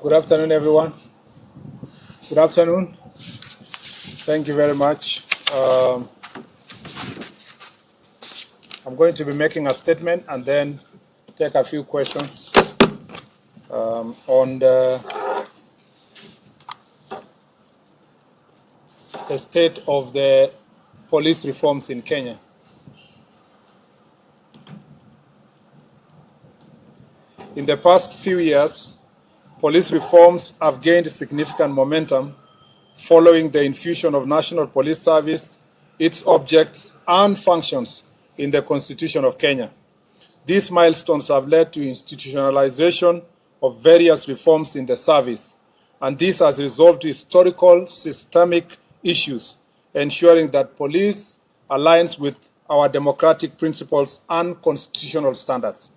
Good afternoon, everyone. Good afternoon. Thank you very much. I'm going to be making a statement and then take a few questions on the state of the police reforms in Kenya. In the past few years, police reforms have gained significant momentum following the infusion of National Police Service, its objects and functions in the Constitution of Kenya. These milestones have led to institutionalization of various reforms in the service, and this has resolved historical systemic issues, ensuring that police aligns with our democratic principles and constitutional standards.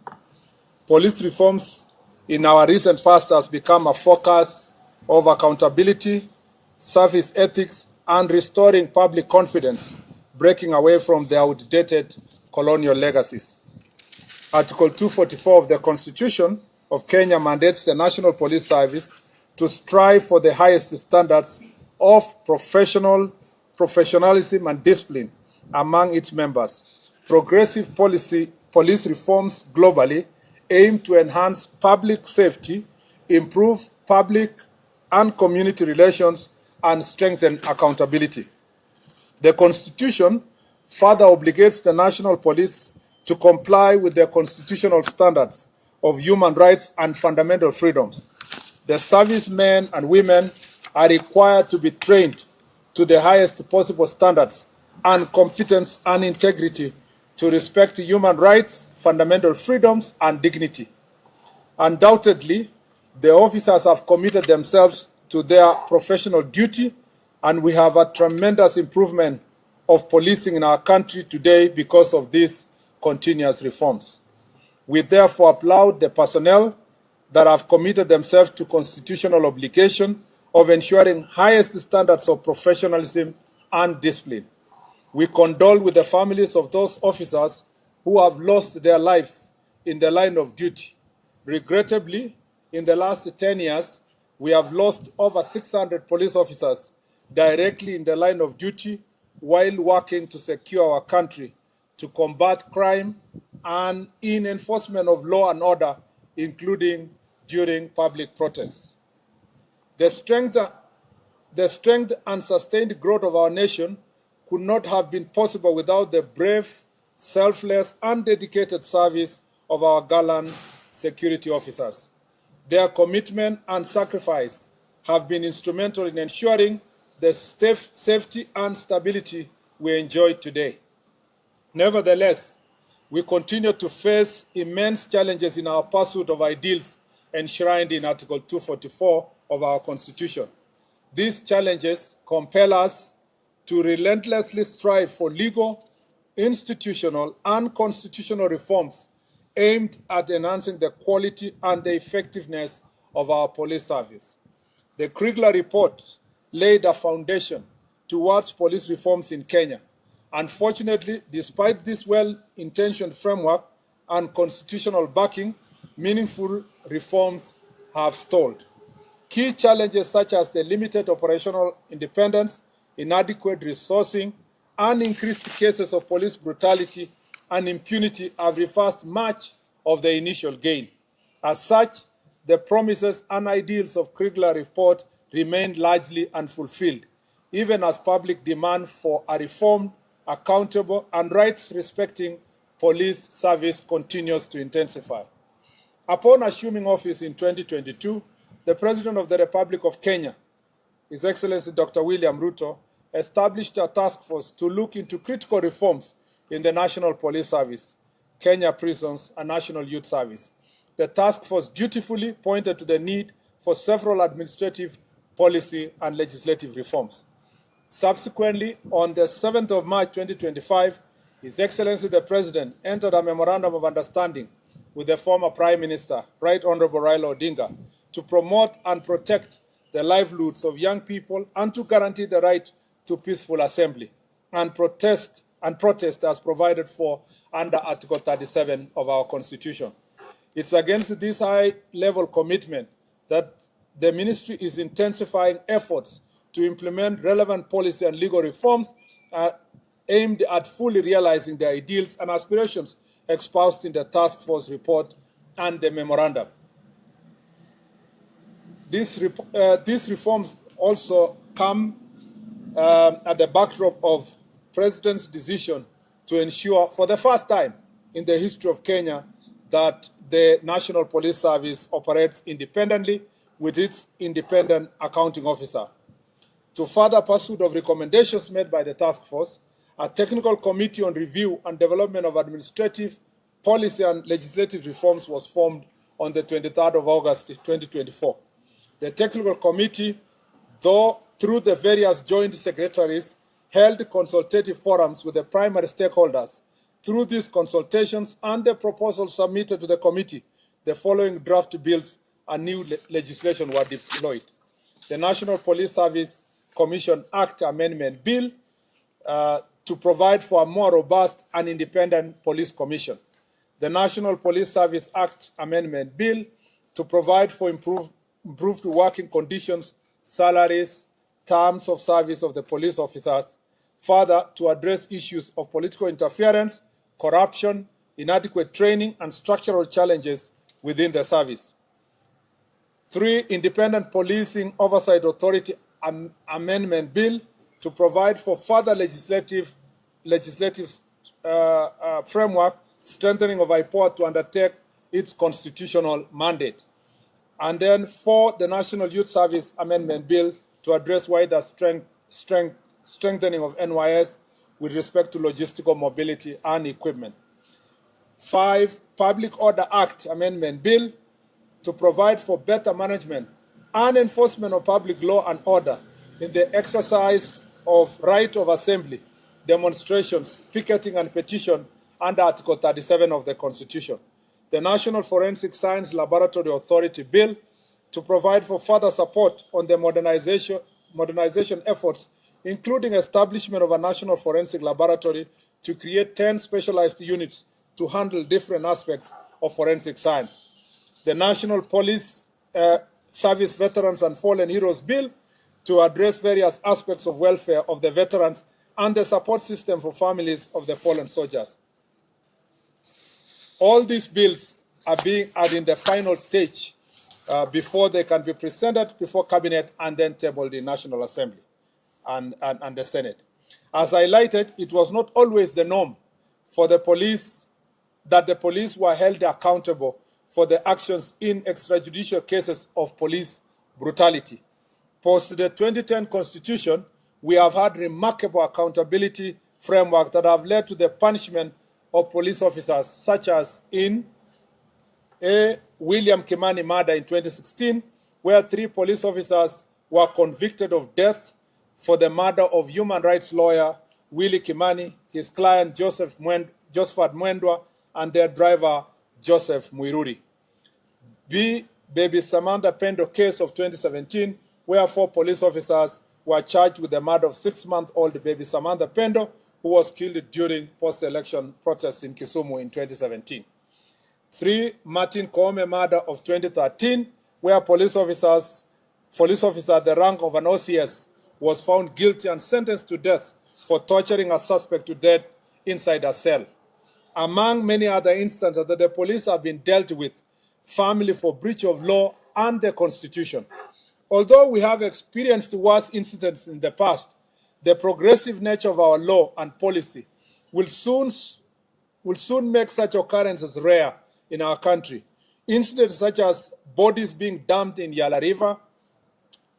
Police reforms in our recent past has become a focus of accountability, service ethics, and restoring public confidence, breaking away from the outdated colonial legacies. Article 244 of the Constitution of Kenya mandates the National Police Service to strive for the highest standards of professionalism and discipline among its members. Progressive police reforms globally aim to enhance public safety, improve public and community relations, and strengthen accountability. The Constitution further obligates the National Police to comply with the constitutional standards of human rights and fundamental freedoms. The servicemen and women are required to be trained to the highest possible standards and competence and integrity to respect human rights, fundamental freedoms, and dignity. Undoubtedly, the officers have committed themselves to their professional duty, and we have a tremendous improvement of policing in our country today because of these continuous reforms. We therefore applaud the personnel that have committed themselves to constitutional obligation of ensuring highest standards of professionalism and discipline. We condole with the families of those officers who have lost their lives in the line of duty. Regrettably, in the last 10 years, we have lost over 600 police officers directly in the line of duty while working to secure our country, to combat crime, and in enforcement of law and order, including during public protests. The strength and sustained growth of our nation could not have been possible without the brave, selfless, and dedicated service of our gallant security officers. Their commitment and sacrifice have been instrumental in ensuring the safety and stability we enjoy today. Nevertheless, we continue to face immense challenges in our pursuit of ideals enshrined in Article 244 of our Constitution. These challenges compel us to relentlessly strive for legal, institutional, and constitutional reforms aimed at enhancing the quality and the effectiveness of our police service. The Kriegler report laid a foundation towards police reforms in Kenya. Unfortunately, despite this well-intentioned framework and constitutional backing, meaningful reforms have stalled. Key challenges such as the limited operational independence, inadequate resourcing, and increased cases of police brutality and impunity have reversed much of the initial gain. As such, the promises and ideals of Kriegler report remain largely unfulfilled, even as public demand for a reformed, accountable, and rights-respecting police service continues to intensify. Upon assuming office in 2022, the President of the Republic of Kenya, His Excellency Dr. William Ruto, established a task force to look into critical reforms in the National Police Service, Kenya Prisons, and National Youth Service. The task force dutifully pointed to the need for several administrative, policy, and legislative reforms. Subsequently, on the 7th of March 2025, His Excellency the President entered a memorandum of understanding with the former Prime Minister, Right Honorable Raila Odinga, to promote and protect the livelihoods of young people and to guarantee the right to peaceful assembly and protest as provided for under Article 37 of our Constitution. It's against this high-level commitment that the ministry is intensifying efforts to implement relevant policy and legal reforms aimed at fully realizing the ideals and aspirations espoused in the task force report and the memorandum. These reforms also come at the backdrop of President's decision to ensure, for the first time in the history of Kenya, that the National Police Service operates independently with its independent accounting officer. To further pursuit of recommendations made by the task force, a technical committee on review and development of administrative, policy and legislative reforms was formed on the 23rd of August 2024. The technical committee, though through the various joint secretaries, held consultative forums with the primary stakeholders. Through these consultations and the proposals submitted to the committee, the following draft bills and new legislation were deployed. The National Police Service Commission Act Amendment Bill to provide for a more robust and independent police commission. The National Police Service Act Amendment Bill to provide for improved working conditions, salaries, terms of service of the police officers. Further, to address issues of political interference, corruption, inadequate training, and structural challenges within the service. 3, Independent Policing Oversight Authority Amendment Bill to provide for further legislative framework, strengthening of IPOA to undertake its constitutional mandate. And then 4, the National Youth Service Amendment Bill to address wider strengthening of NYS with respect to logistical mobility and equipment. 5, Public Order Act Amendment Bill to provide for better management and enforcement of public law and order in the exercise of right of assembly, demonstrations, picketing and petition under Article 37 of the Constitution. The National Forensic Science Laboratory Authority Bill to provide for further support on the modernization efforts, including establishment of a National Forensic Laboratory to create 10 specialized units to handle different aspects of forensic science. The National Police Service Veterans and Fallen Heroes Bill to address various aspects of welfare of the veterans and the support system for families of the fallen soldiers. All these bills are in the final stage before they can be presented before Cabinet and then tabled in National Assembly and the Senate. As highlighted, it was not always the norm for the police that the police were held accountable for the actions in extrajudicial cases of police brutality. Post the 2010 Constitution, we have had remarkable accountability framework that have led to the punishment of police officers, such as in William Kimani murder in 2016, where 3 police officers were convicted of death for the murder of human rights lawyer Willie Kimani, his client Josephat Mwendwa, and their driver Joseph Muiruri. B, Baby Samantha Pendo case of 2017, where 4 police officers were charged with the murder of 6-month-old baby Samantha Pendo, who was killed during post-election protests in Kisumu in 2017. 3, Martin Koome murder of 2013, where police officer at the rank of an OCS was found guilty and sentenced to death for torturing a suspect to death inside a cell. Among many other instances that the police have been dealt with, family for breach of law and the Constitution. Although we have experienced worse incidents in the past, the progressive nature of our law and policy will soon make such occurrences rare in our country. Incidents such as bodies being dumped in Yala River,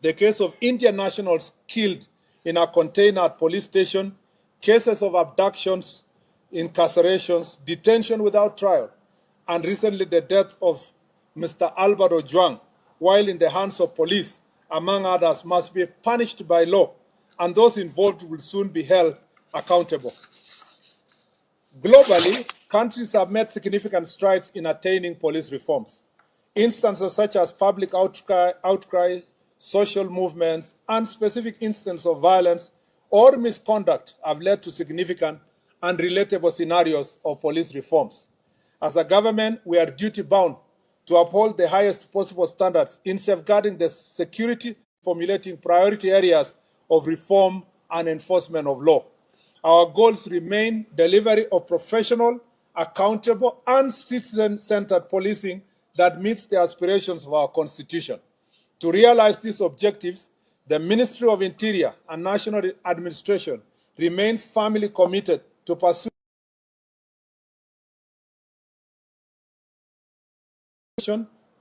the case of Indian nationals killed in a container at police station, cases of abductions, incarcerations, detention without trial, and recently the death of Mr. Albert Ojwang, while in the hands of police, among others, must be punished by law, and those involved will soon be held accountable. Globally, countries have made significant strides in attaining police reforms. Instances such as public outcry, social movements, and specific instances of violence or misconduct have led to significant and relatable scenarios of police reforms. As a government, we are duty-bound to uphold the highest possible standards in safeguarding the security, formulating priority areas of reform and enforcement of law. Our goals remain delivery of professional, accountable, and citizen-centered policing that meets the aspirations of our Constitution. To realize these objectives, the Ministry of Interior and National Administration remains firmly committed to pursue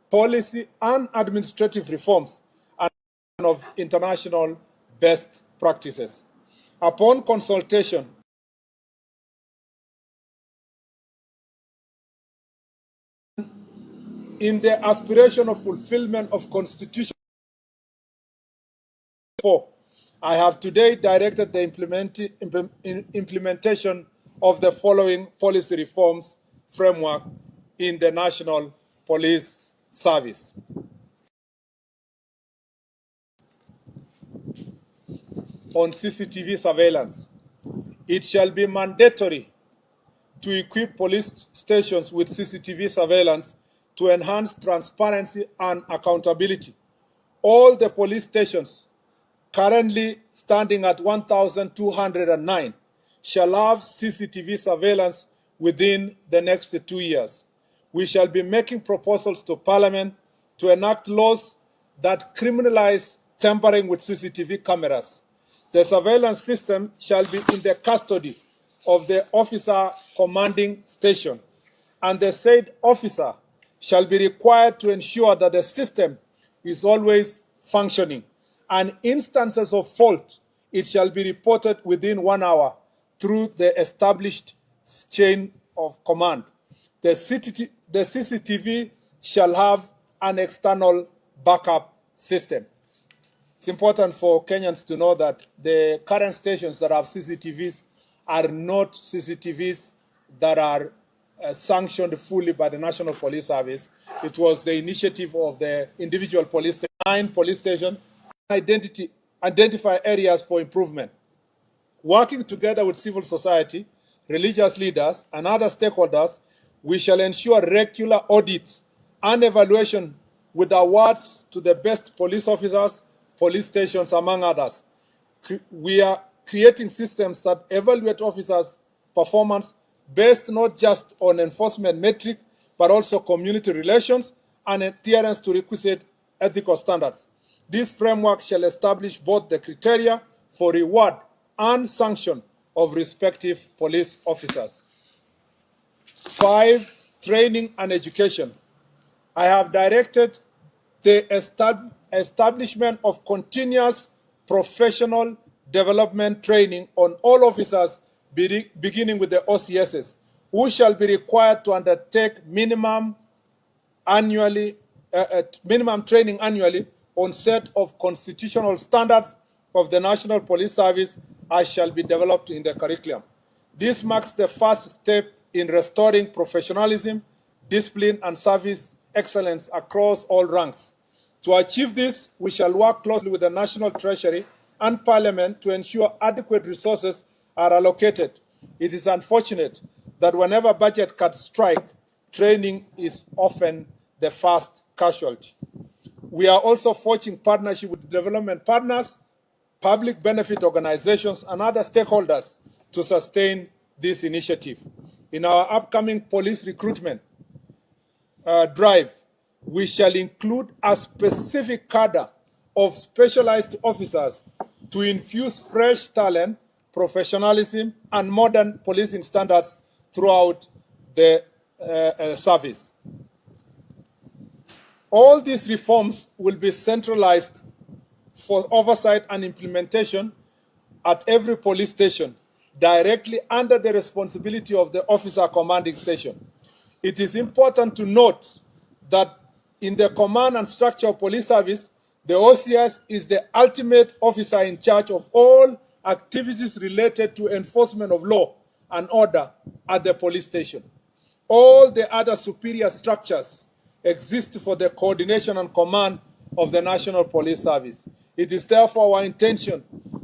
policy and administrative reforms and of international best practices. Upon consultation in the aspiration of fulfillment of Constitution 4, I have today directed the implementation of the following policy reforms framework in the National Police Service. On CCTV surveillance, it shall be mandatory to equip police stations with CCTV surveillance to enhance transparency and accountability. All the police stations, currently standing at 1,209, shall have CCTV surveillance within the next 2 years. We shall be making proposals to Parliament to enact laws that criminalize tampering with CCTV cameras. The surveillance system shall be in the custody of the officer commanding station, and the said officer shall be required to ensure that the system is always functioning, and instances of fault, it shall be reported within 1 hour through the established chain of command. The CCTV shall have an external backup system. It's important for Kenyans to know that the current stations that have CCTVs are not CCTVs that are sanctioned fully by the National Police Service. It was the initiative of the individual police station, 9 police stations, identify areas for improvement. Working together with civil society, religious leaders, and other stakeholders, we shall ensure regular audits and evaluation with awards to the best police officers, police stations, among others. We are creating systems that evaluate officers' performance based not just on enforcement metric, but also community relations and adherence to requisite ethical standards. This framework shall establish both the criteria for reward and sanction of respective police officers. 5, training and education. I have directed the establishment of continuous professional development training on all officers beginning with the OCSs, who shall be required to undertake minimum training annually on set of constitutional standards of the National Police Service as shall be developed in the curriculum. This marks the first step in restoring professionalism, discipline, and service excellence across all ranks. To achieve this, we shall work closely with the National Treasury and Parliament to ensure adequate resources are allocated. It is unfortunate that whenever budget cuts strike, training is often the first casualty. We are also forging partnership with development partners, public benefit organizations, and other stakeholders to sustain this initiative. In our upcoming police recruitment drive, we shall include a specific cadre of specialized officers to infuse fresh talent, professionalism, and modern policing standards throughout the service. All these reforms will be centralized for oversight and implementation at every police station, directly under the responsibility of the officer commanding station. It is important to note that in the command and structure of police service, the OCS is the ultimate officer in charge of all activities related to enforcement of law and order at the police station. All the other superior structures exist for the coordination and command of the National Police Service. It is therefore our intention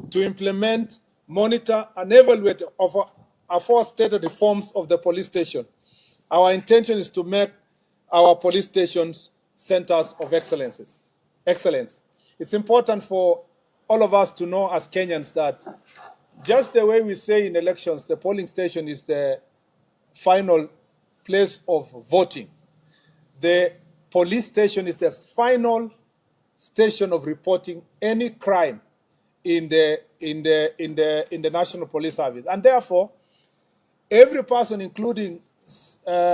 to implement, monitor, and evaluate aforestated reforms of the police station. Our intention is to make our police stations centers of excellence. It's important for all of us to know as Kenyans that just the way we say in elections, the polling station is the final place of voting. The police station is the final station of reporting any crime in the National Police Service, and therefore, every person, including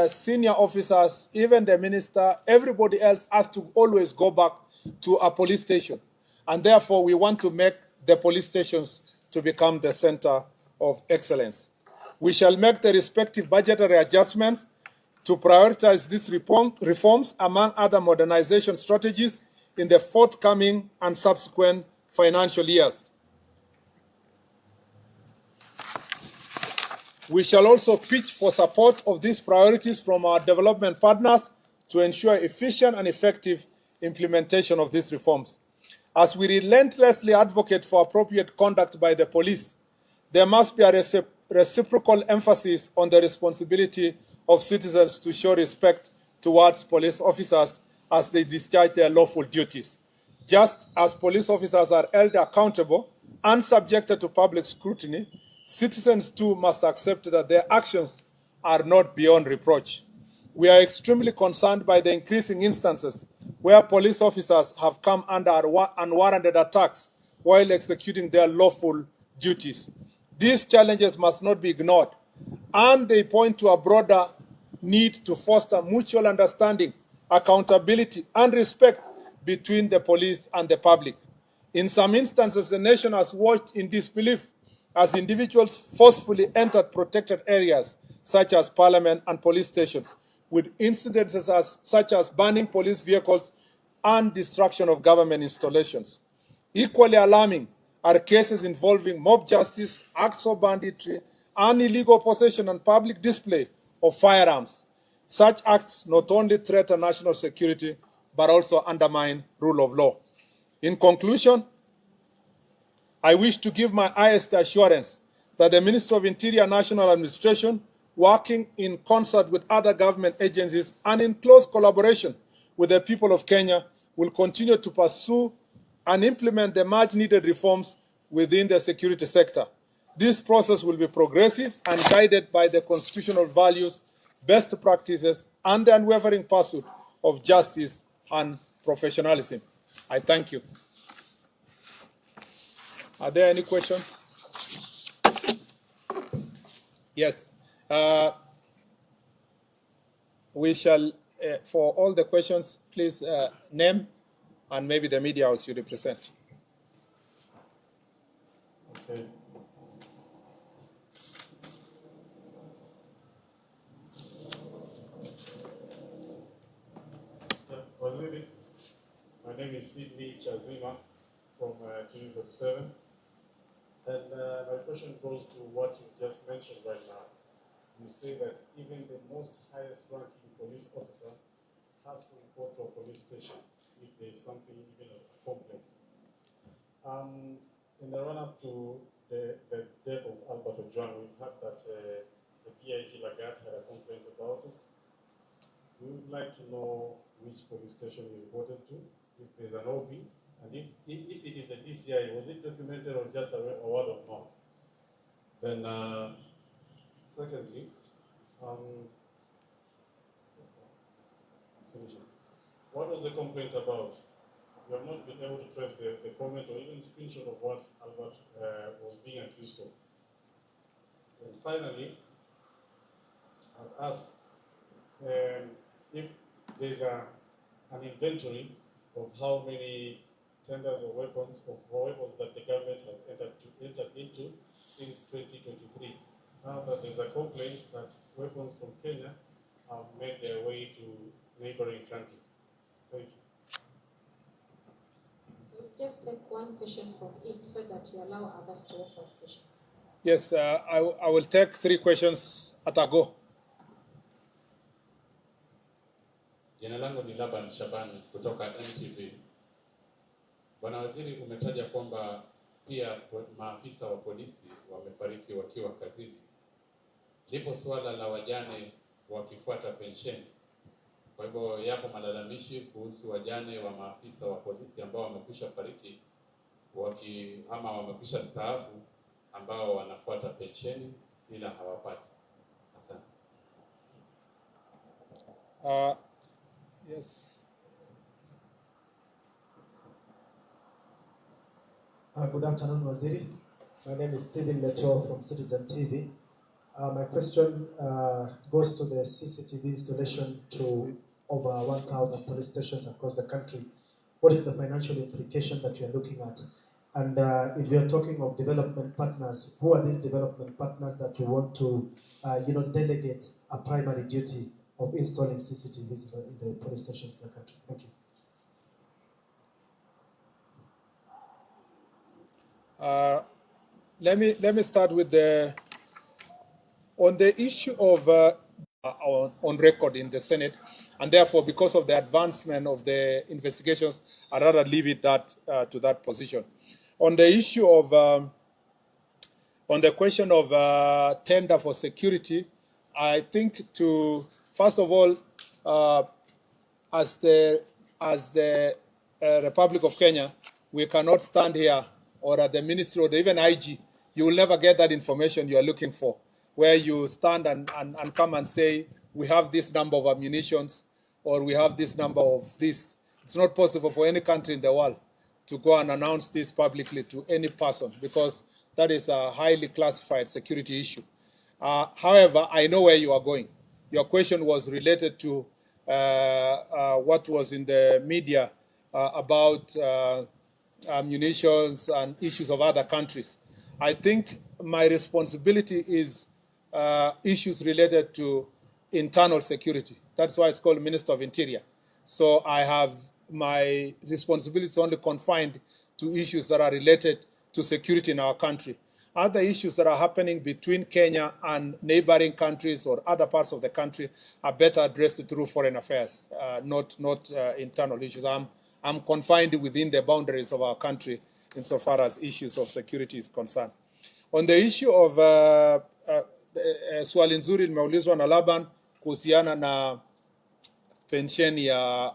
senior officers, even the minister, everybody else has to always go back to a police station, and therefore, we want to make the police stations to become the center of excellence. We shall make the respective budgetary adjustments to prioritize these reforms among other modernization strategies in the forthcoming and subsequent financial years. We shall also pitch for support of these priorities from our development partners to ensure efficient and effective implementation of these reforms. As we relentlessly advocate for appropriate conduct by the police, there must be a reciprocal emphasis on the responsibility of citizens to show respect towards police officers as they discharge their lawful duties. Just as police officers are held accountable and subjected to public scrutiny, citizens too must accept that their actions are not beyond reproach. We are extremely concerned by the increasing instances where police officers have come under unwarranted attacks while executing their lawful duties. These challenges must not be ignored, and they point to a broader need to foster mutual understanding, accountability, and respect between the police and the public. In some instances, the nation has watched in disbelief as individuals forcefully entered protected areas such as parliament and police stations, with incidences such as burning police vehicles and destruction of government installations. Equally alarming are cases involving mob justice, acts of banditry, and illegal possession and public display of firearms. Such acts not only threaten national security, but also undermine rule of law. In conclusion, I wish to give my highest assurance that the Ministry of Interior and National Administration, working in concert with other government agencies and in close collaboration with the people of Kenya, will continue to pursue and implement the much-needed reforms within the security sector. This process will be progressive and guided by the constitutional values, best practices, and the unwavering pursuit of justice and professionalism. I thank you. Are there any questions? Yes. We shall, for all the questions, please name and maybe the media house you represent. Okay. My name is Sidney Chazima from TV47. And my question goes to what you just mentioned right now. You say that even the most highest ranking police officer has to report to a police station if there is something, even a complaint. In the run-up to the death of Albert Ojwang, we've heard that the DIG Lagat had a complaint about it. We would like to know which police station you reported to, if there's an OB, and if it is the DCI, was it documented or just a word of mouth? Then, secondly, what was the complaint about? We have not been able to trace the comment or even screenshot of what Albert was being accused of. And finally, I've asked if there's an inventory of how many tenders or weapons that the government has entered into since 2023. Now that there's a complaint that weapons from Kenya have made their way to neighboring countries. Thank you. So just take one question from each so that you allow others to ask questions. Yes, I will take 3 questions at a go. Jina langu ni Laban Shabani kutoka NTV. Bwana Waziri, umetaja kwamba pia maafisa wa polisi wamefariki wakiwa kazini. Lipo suala la wajane wakifuata pensheni. Kwa hivyo yapo malalamishi kuhusu wajane wa maafisa wa polisi ambao wamekwisha fariki ama wamekwisha staafu ambao wanafuata pensheni ila hawapati. Asante. Yes. Good afternoon, Waziri. My name is Stephen Leto from Citizen TV. My question goes to the CCTV installation to over 1,000 police stations across the country. What is the financial implication that you are looking at? And if we are talking of development partners, who are these development partners that you want to, delegate a primary duty of installing CCTVs in the police stations in the country? Thank you. Let me start with on the issue of on record in the Senate, and therefore because of the advancement of the investigations, I'd rather leave it to that position. On the issue of on the question of tender for security, I think first of all, as the Republic of Kenya, we cannot stand here or at the ministry or even IG, you will never get that information you are looking for, where you stand and come and say, we have this number of ammunitions or we have this number of this. It's not possible for any country in the world to go and announce this publicly to any person because that is a highly classified security issue. However, I know where you are going. Your question was related to what was in the media about munitions and issues of other countries. I think my responsibility is issues related to internal security. That's why it's called Minister of Interior. So I have my responsibilities only confined to issues that are related to security in our country. Other issues that are happening between Kenya and neighboring countries or other parts of the country are better addressed through foreign affairs, not internal issues. I'm confined within the boundaries of our country insofar as issues of security is concerned. On the issue of swali nzuri limeulizwa na Laban kuhusiana na pensheni ya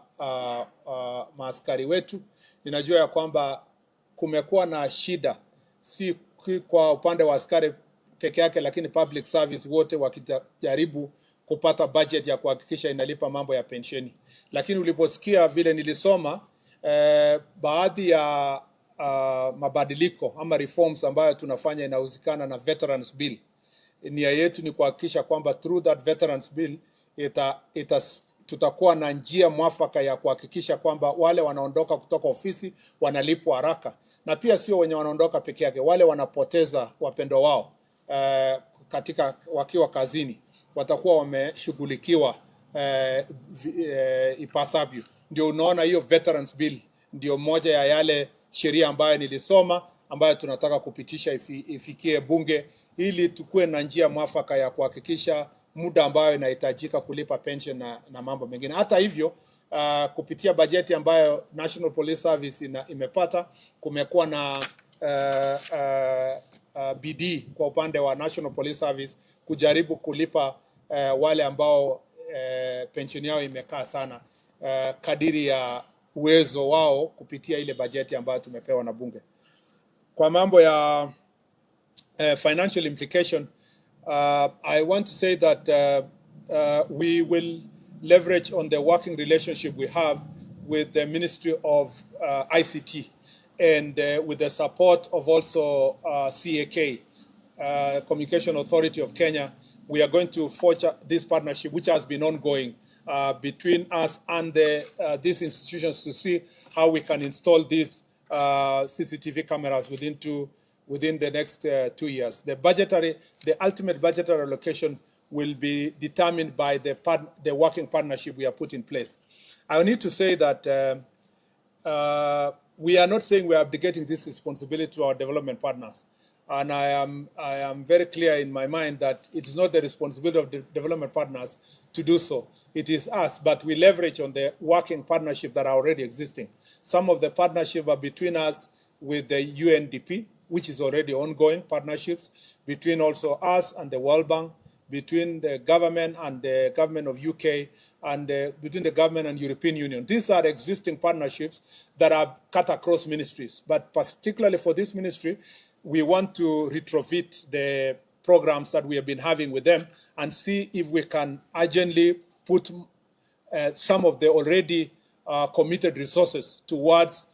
maaskari wetu. Ninajua ya kwamba kumekuwa na shida, si kwa upande wa askari peke yake, lakini public service wote wakijaribu kupata budget ya kuhakikisha inalipa mambo ya pensheni. Lakini uliposikia vile nilisoma, baadhi ya mabadiliko ama reforms ambayo tunafanya inahusikana na Veterans Bill. Nia yetu ni kuhakikisha kwamba through that Veterans Bill tutakuwa na njia mwafaka ya kuhakikisha kwamba wale wanaondoka kutoka ofisi wanalipwa haraka, na pia sio wenye wanaondoka peke yake, wale wanapoteza wapendo wao katika wakiwa kazini watakuwa wameshughulikiwa ipasavyo. Ndio unaona hiyo Veterans Bill ndio moja ya yale sheria ambayo nilisoma ambayo tunataka kupitisha ifikie bunge ili tukue na njia mwafaka ya kuhakikisha muda ambayo inahitajika kulipa pension na mambo mengine. Hata hivyo, kupitia bajeti ambayo National Police Service imepata, kumekuwa na bidii kwa upande wa National Police Service kujaribu kulipa wale ambao pension yao imekaa sana kadiri ya uwezo wao kupitia ile bajeti ambayo tumepewa na bunge. Kwa mambo ya financial implication, I want to say that we will leverage on the working relationship we have with the Ministry of ICT and with the support of also CAK, Communication Authority of Kenya. We are going to forge this partnership, which has been ongoing between us and these institutions, to see how we can install these CCTV cameras within the next 2 years. The ultimate budgetary allocation will be determined by the working partnership we have put in place. I need to say that we are not saying we are abdicating this responsibility to our development partners. And I am very clear in my mind that it is not the responsibility of the development partners to do so. It is us, but we leverage on the working partnership that are already existing. Some of the partnership are between us with the UNDP, which is already ongoing partnerships, between also us and the World Bank, between the government and the government of UK, and between the government and European Union. These are existing partnerships that are cut across ministries. But particularly for this ministry, we want to retrofit the programs that we have been having with them and see if we can urgently put some of the already committed resources towards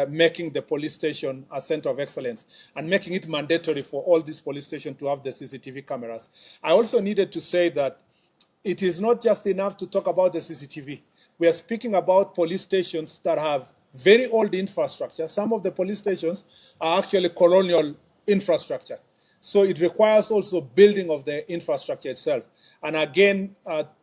making the police station a center of excellence and making it mandatory for all these police stations to have the CCTV cameras. I also needed to say that it is not just enough to talk about the CCTV. We are speaking about police stations that have very old infrastructure. Some of the police stations are actually colonial infrastructure. So it requires also building of the infrastructure itself. And again,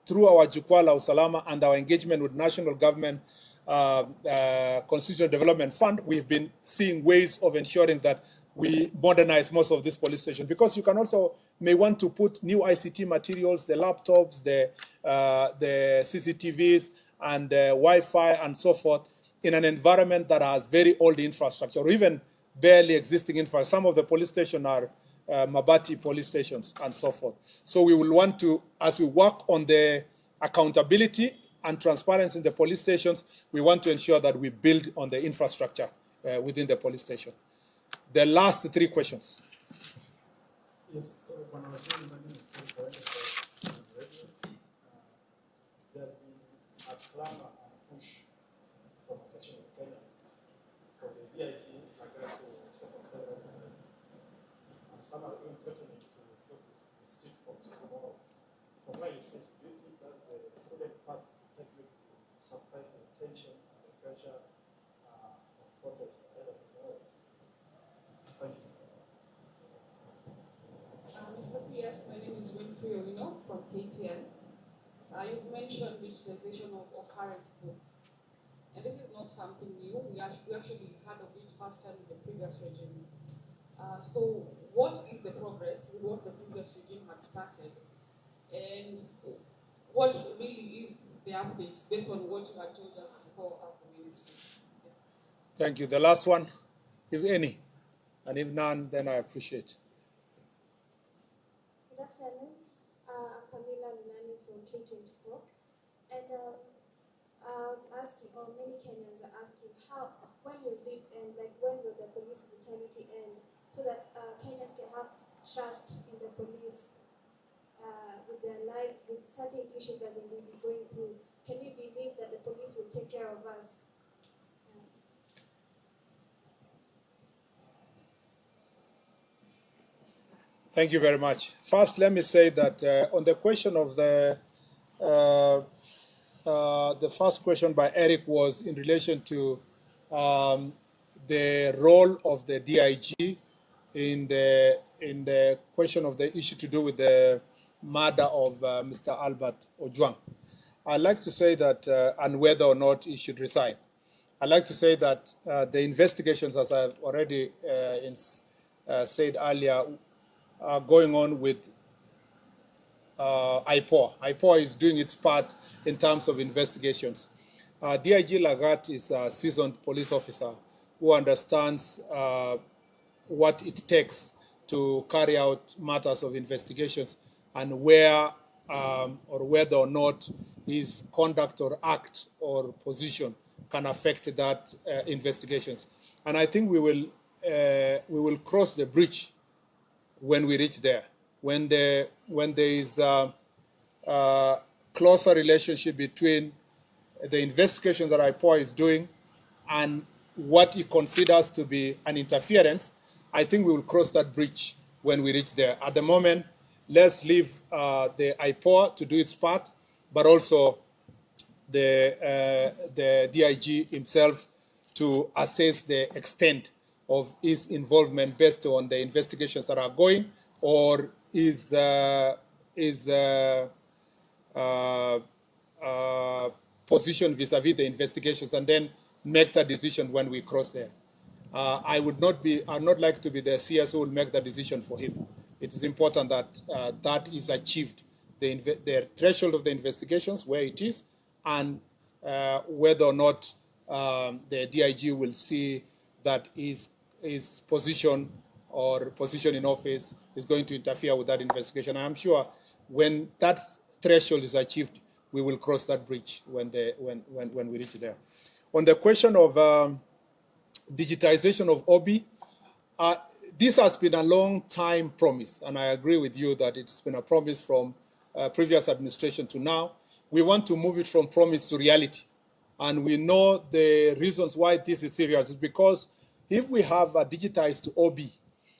through our Jukwaa la Usalama and our engagement with national government Constitutional Development Fund, we've been seeing ways of ensuring that we modernize most of these police stations, because you can also may want to put new ICT materials, the laptops, the CCTVs, and the Wi-Fi and so forth in an environment that has very old infrastructure or even barely existing infrastructure. Some of the police stations are Mabati police stations and so forth. So we will want to, as we work on the accountability and transparency in the police stations, we want to ensure that we build on the infrastructure within the police station. The last three questions. Yes, when I was saying my name is Steve Radio, there's been a clamor and push from a section of Kenyans for the DIG Lagat to step aside, and some are even threatening to put the street from tomorrow. From where you sit, do you think that's the prudent path to take you to suppress the tension and the pressure of protest ahead of tomorrow? Thank you. Mr. CS, my name is Winfrey Olino from KTN. You've mentioned digitization of current books, and this is not something new. We actually heard of it firsthand in the previous regime. So what is the progress with what the previous regime had started, and what really is the update based on what you had told us before as the ministry? Thank you. The last one, if any, and if none, then I appreciate. Good afternoon. I'm Camila Lunani from K24. And I was asking, or many Kenyans are asking, when will this end? Like, when will the police brutality end? So that Kenyans can have trust in the police with their lives, with certain issues that they may be going through. Can we believe that the police will take care of us? Thank you very much. First, let me say that on the question of the first question by Eric was in relation to the role of the DIG in the question of the issue to do with the murder of Mr. Albert Ojwang. I'd like to say that, and whether or not he should resign. I'd like to say that the investigations, as I've already said earlier, are going on with IPOA. IPOA is doing its part in terms of investigations. DIG Lagat is a seasoned police officer who understands what it takes to carry out matters of investigations and where or whether or not his conduct or act or position can affect that investigations. And I think we will cross the bridge when we reach there, when there is a closer relationship between the investigation that IPOA is doing and what he considers to be an interference, I think we will cross that bridge when we reach there. At the moment, let's leave the IPOA to do its part, but also the DIG himself to assess the extent of his involvement based on the investigations that are going, or his position vis-a-vis the investigations, and then make that decision when we cross there. I would not like to be the CS who will make that decision for him. It is important that that is achieved, the threshold of the investigations, where it is, and whether or not the DIG will see that his position or position in office is going to interfere with that investigation. I'm sure when that threshold is achieved, we will cross that bridge when we reach there. On the question of digitization of OB, this has been a long time promise, and I agree with you that it's been a promise from previous administration to now. We want to move it from promise to reality. And we know the reasons why this is serious is because if we have a digitized OB,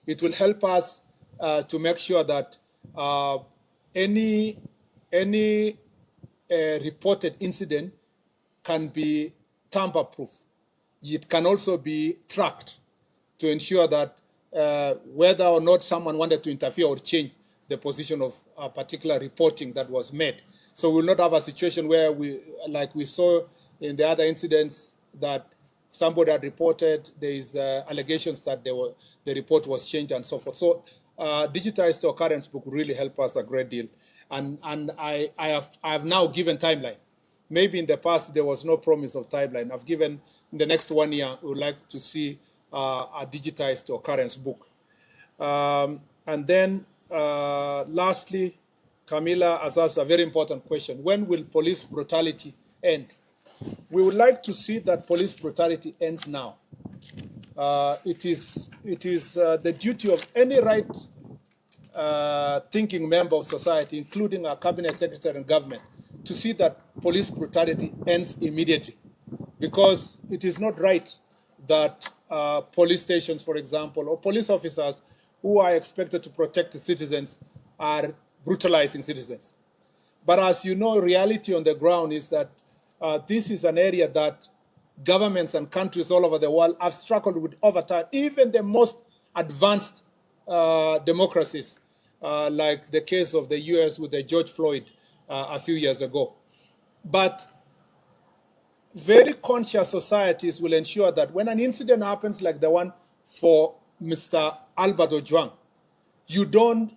it will help us to make sure that any reported incident can be tamper-proof. It can also be tracked to ensure that whether or not someone wanted to interfere or change the position of a particular reporting that was made. So we will not have a situation where like we saw in the other incidents that somebody had reported, there is allegations that the report was changed and so forth. So digitized occurrence book will really help us a great deal. And I have now given timeline. Maybe in the past there was no promise of timeline. I've given in the next 1 year, we would like to see a digitized occurrence book. And then lastly, Camilla has asked a very important question. When will police brutality end? We would like to see that police brutality ends now. It is the duty of any right-thinking member of society, including our cabinet secretary and government, to see that police brutality ends immediately. Because it is not right that police stations, for example, or police officers who are expected to protect the citizens are brutalizing citizens. But as you know, reality on the ground is that this is an area that governments and countries all over the world have struggled with over time. Even the most advanced democracies, like the case of the US with the George Floyd a few years ago. But very conscious societies will ensure that when an incident happens like the one for Mr. Albert Ojwang, you don't,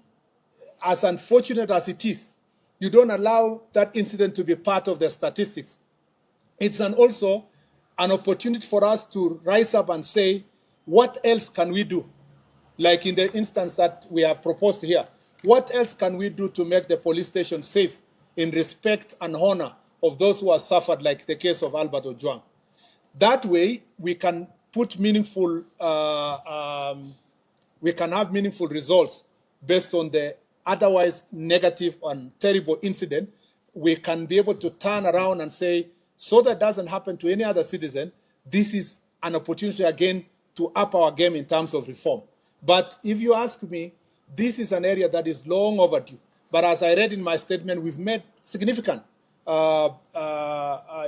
as unfortunate as it is, you don't allow that incident to be part of the statistics. It's also an opportunity for us to rise up and say, what else can we do? Like in the instance that we have proposed here, what else can we do to make the police station safe in respect and honor of those who have suffered, like the case of Albert Ojwang? That way, we can put meaningful, we can have meaningful results based on the otherwise negative and terrible incident. We can be able to turn around and say, so that doesn't happen to any other citizen, this is an opportunity again to up our game in terms of reform. But if you ask me, this is an area that is long overdue. But as I read in my statement, we've made significant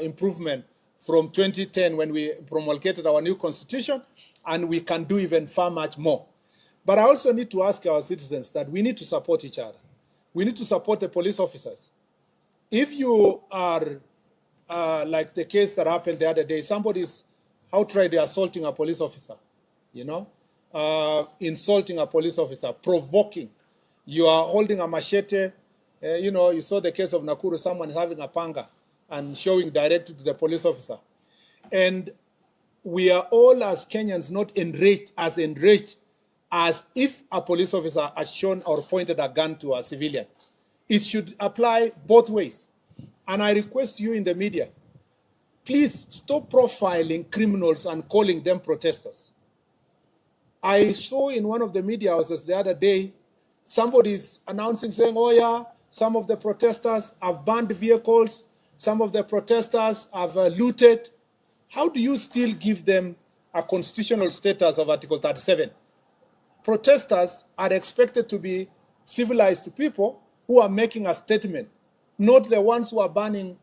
improvement from 2010 when we promulgated our new constitution, and we can do even far much more. But I also need to ask our citizens that we need to support each other. We need to support the police officers. If you are, like the case that happened the other day, somebody's outrightly assaulting a police officer, you know, insulting a police officer, provoking. You are holding a machete. You know, you saw the case of Nakuru, someone is having a panga and showing directly to the police officer. And we are all as Kenyans not enraged as if a police officer has shown or pointed a gun to a civilian. It should apply both ways. And I request you in the media, please stop profiling criminals and calling them protesters. I saw in one of the media houses the other day, somebody's announcing, saying, oh yeah, some of the protesters have burned vehicles, some of the protesters have looted. How do you still give them a constitutional status of Article 37? Protesters are expected to be civilized people who are making a statement, not the ones who are burning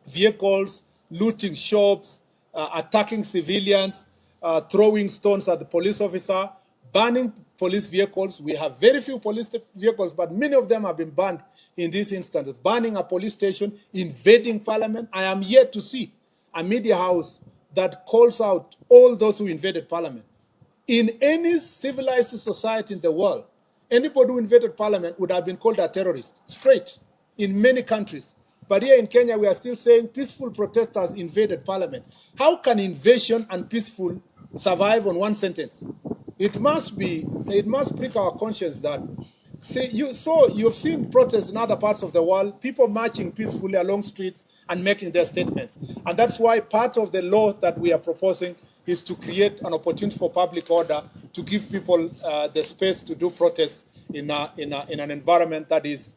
vehicles, looting shops, attacking civilians, throwing stones at the police officer, burning police vehicles. We have very few police vehicles, but many of them have been burned in this instance. Burning a police station, invading parliament. I am yet to see a media house that calls out all those who invaded parliament. In any civilized society in the world, anybody who invaded parliament would have been called a terrorist, straight, in many countries. But here in Kenya, we are still saying peaceful protesters invaded parliament. How can invasion and peaceful survive on one sentence? It must prick our conscience that See, you've seen protests in other parts of the world, people marching peacefully along streets and making their statements. And that's why part of the law that we are proposing is to create an opportunity for public order to give people the space to do protests in an environment that is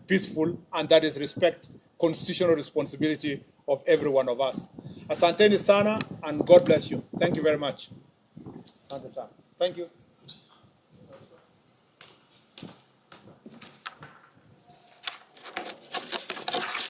peaceful and that is respect constitutional responsibility of every one of us. Asanteni sana, and God bless you. Thank you very much. Asante sana. Thank you.